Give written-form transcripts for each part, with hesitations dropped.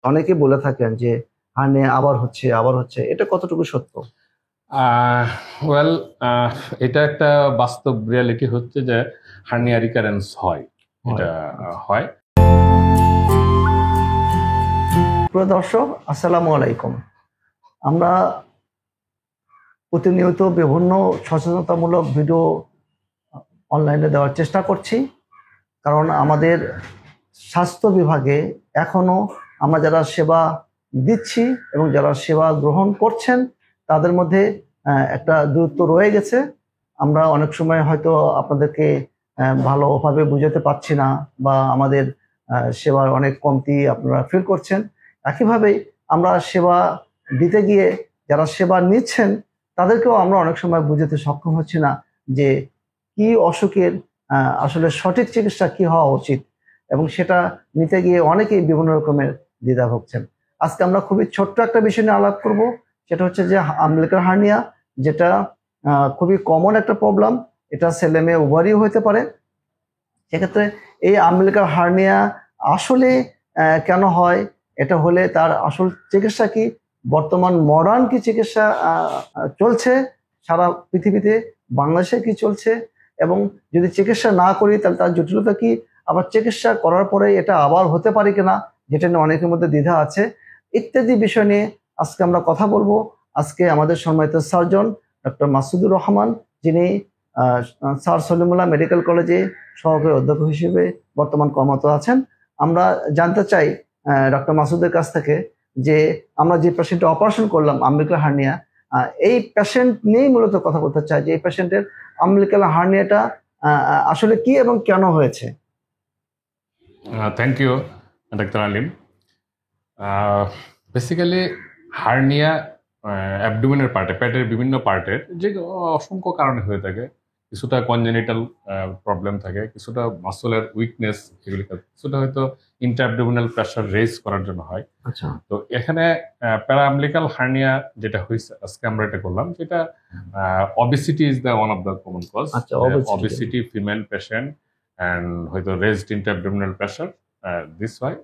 অনেকে বলে থাকেন যে হার্নিয়া আবার হচ্ছে এটা কতটুকু সত্য? ওয়েল, এটা একটা বাস্তব রিয়ালিটি হচ্ছে যে হার্নিয়া রিকারেন্স হয়। এটা হয়। প্রিয় দর্শক, আসসালামু আলাইকুম। আমরা প্রতিনিয়ত বিভিন্ন সচেতনতামূলক ভিডিও অনলাইনে দেওয়ার চেষ্টা করছি, কারণ আমাদের স্বাস্থ্য বিভাগে এখনো আমরা যারা সেবা দিচ্ছি এবং যারা সেবা গ্রহণ করছেন তাদের মধ্যে একটা দূরত্ব রয়ে গেছে। আমরা অনেক সময় হয়তো আপনাদেরকে ভালোভাবে বুঝাতে পারছি না, বা আমাদের সেবার অনেক কমতি আপনারা ফিল করছেন। একইভাবে আমরা সেবা দিতে গিয়ে যারা সেবা নিচ্ছেন তাদেরকেও আমরা অনেক সময় বুঝাতে সক্ষম হচ্ছি না যে কি অসুখের আসলে সঠিক চিকিৎসা কি হওয়া উচিত, এবং সেটা নিতে গিয়ে অনেকেই বিভিন্ন রকমের দ্বিধা ভুগছেন। আজকে আমরা খুবই ছোট্ট একটা বিষয় নিয়ে আলাপ করব, সেটা হচ্ছে যে আমবিলিকাল হার্নিয়া, যেটা খুবই কমন একটা প্রবলেম। এটা ছেলে মেয়ে উভয়ই হতে পারে। সেক্ষেত্রে এই আমবিলিকাল হার্নিয়া আসলে কেন হয়, এটা হলে তার আসল চিকিৎসা কি, বর্তমান মডার্ন কি চিকিৎসা চলছে সারা পৃথিবীতে, বাংলাদেশে কি চলছে, এবং যদি চিকিৎসা না করি তাহলে তার জটিলতা কি, আবার চিকিৎসা করার পরে এটা আবার হতে পারে কিনা, যেটা নিয়ে অনেকের মধ্যে দ্বিধা আছে, ইত্যাদি বিষয় নিয়ে আজকে আমরা কথা বলবো। আজকে আমাদের সম্মানিত সার্জন ডক্টর মাসুদুর রহমান, যিনি স্যার সলিমুল্লাহ মেডিকেল কলেজে সহকারী অধ্যক্ষ হিসেবে বর্তমান কর্মরত আছেন। আমরা জানতে চাই ডক্টর মাসুদের কাছ থেকে যে আমরা যে পেশেন্টটা অপারেশন করলাম আমবিলিকাল হার্নিয়া, এই পেশেন্ট নিয়েই মূলত কথা বলতে চাই যে এই পেশেন্টের আমবিলিকাল হার্নিয়াটা আসলে কি এবং কেন হয়েছে। Thank you doctor Alim. Basically hernia অ্যাবডোমেনের পার্টে, পেটের বিভিন্ন পার্টের যে অসংখ্য কারণে হয়ে থাকে। কিছুটা কনজেনিটাল প্রবলেম থাকে, কিছুটা মাসলের উইকনেস, এগুলি কিছুটা হয়তো ইন্টারঅ্যাবডোমিনাল প্রেশার রেজ করার জন্য হয়। আচ্ছা, তো এখানে প্যারাআমবিলিকাল হার্নিয়া যেটা হয়েছে আজকে আমরা এটা করলাম, যেটা obesity is the one of the common cause. Obesity, female patient and হয়তো raised intraabdominal pressure, this why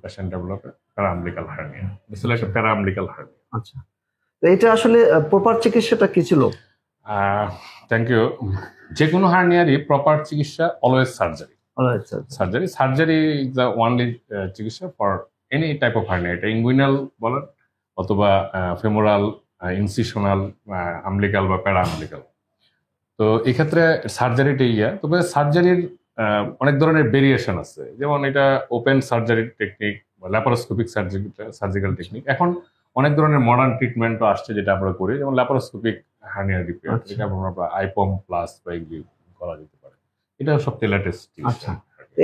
patient develop paraumbilical hernia. This is like paraumbilical hernia. আচ্ছা, তো এটা আসলে প্রপার চিকিৎসাটা কি ছিল? Thank you. যে কোনো হার্নিয়ারই প্রপার চিকিৎসা always surgery. Surgery is the only চিকিৎসা for any type of hernia. এটা ইনগুইনাল বলেন অথবা ফেমোরাল, ইনসিশনাল, আমবিলিকাল বা প্যারাআমবিলিকাল। তো এক্ষেত্রে সার্জারিটাই তবে সার্জারির অনেক ধরনের ভেরিয়েশন আছে, যেমন এটা ওপেন সার্জারি টেকনিক বা ল্যাপারোস্কোপিক সার্জিক্যাল টেকনিক। এখন অনেক ধরনের মডার্ন ট্রিটমেন্টও আসছে যেটা আমরা করি, যেমন ল্যাপারোস্কোপিক হার্নিয়া রিপেয়ার, এটা আমরা আইপম প্লাস বা এগুলি করা যেতে পারে। এটা সবচেয়ে লেটেস্ট। আচ্ছা,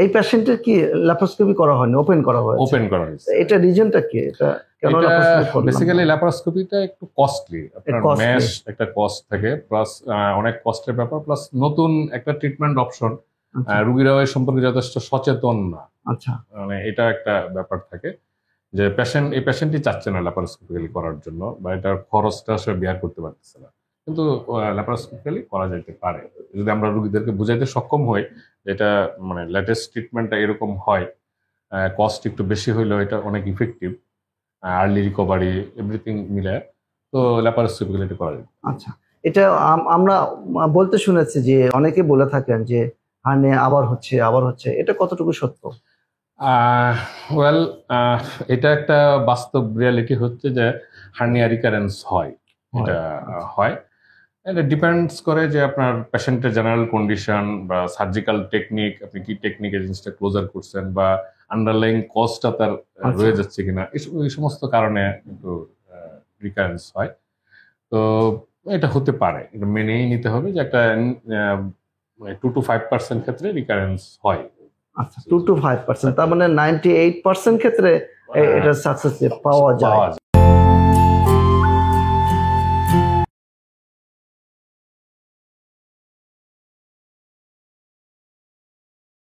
এই পেশেন্টের কি ল্যাপারোস্কোপি করা হয়নি, ওপেন করা হয়েছে? ওপেন করা হয়েছে। এটা রিজনটা কি? এটা কেন ল্যাপারোস্কোপি করলাম? বেসিক্যালি ল্যাপারোস্কোপিটা একটু কস্টলি। আপনার ম্যাশ একটা কস্ট থাকে, প্লাস অনেক কষ্টের ব্যাপার, প্লাস নতুন একটা ট্রিটমেন্ট অপশন, রোগীরাও এই সম্পর্কে যথেষ্ট সচেতন না। আচ্ছা, মানে এটা একটা ব্যাপার থাকে যে এই পেশেন্টই চাচ্ছে না ল্যাপারোস্কোপিক্যালি করার জন্য, বা এটার খরচটা সে বেয়ার করতে পারতেছে না, কিন্তু ল্যাপারোস্কোপিক্যালি করা যেতে পারে যদি আমরা রোগীদেরকে বুঝাইতে সক্ষম হই। এটা মানে লেটেস্ট ট্রিটমেন্টটা এরকম হয়, কস্ট একটু বেশি হইলেও এটা অনেক ইফেক্টিভ, আর্লি রিকভারি এভরিথিং মিলে, তো ল্যাপারোস্কোপিক্যালি করা যায়। আচ্ছা, এটা আমরা বলতে শুনেছি যে অনেকে বলে থাকেন যে হার্নিয়া আবার হচ্ছে, এটা কতটুকু সত্য? ওয়েল, এটা একটা বাস্তব রিয়ালিটি হচ্ছে যে হার্নিয়া রিকারেন্স হয়। এটা হয়, এটা ডিপেন্ডস করে যে আপনার পেশেন্টের জেনারেল কন্ডিশন বা সার্জিক্যাল টেকনিক, আপনি কি টেকনিকে জিনিসটা ক্লোজার করছেন, বা আন্ডারলাইং কজটা তার রয়ে যাচ্ছে কিনা, এই সমস্ত কারণে কিন্তু রিকারেন্স হয়। তো এটা হতে পারে, এটা মেনেই নিতে হবে যে একটা 2 to 5% ক্ষেত্রে রিকারেন্স হয়। আচ্ছা, 2 to 5%, তার মানে 98% ক্ষেত্রে এটা সাকসেস পাওয়া যায়।